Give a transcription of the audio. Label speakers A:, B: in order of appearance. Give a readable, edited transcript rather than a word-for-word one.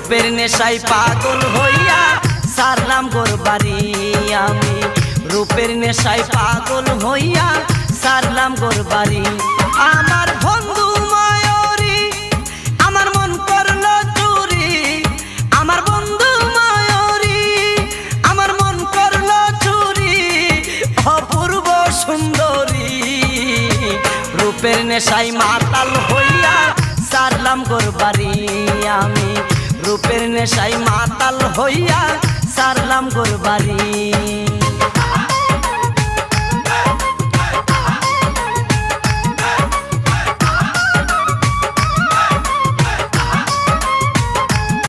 A: রূপের নেশায় পাগল হইয়া সারলাম গোর বাড়ি আমি রূপের নেশায় পাগল হইয়া সারলাম গোর বাড়ি আমার বন্ধু ময়ূরী আমার মন করলো চুরি আমার বন্ধু ময়ূরী আমার মন করলো চুরি অপূর্ব সুন্দরী রূপের নেশায় মাতাল হইয়া সারলাম গোর বাড়ি আমি রূপের নেশায় মাতাল হইয়া সারলাম গোর বাড়ি।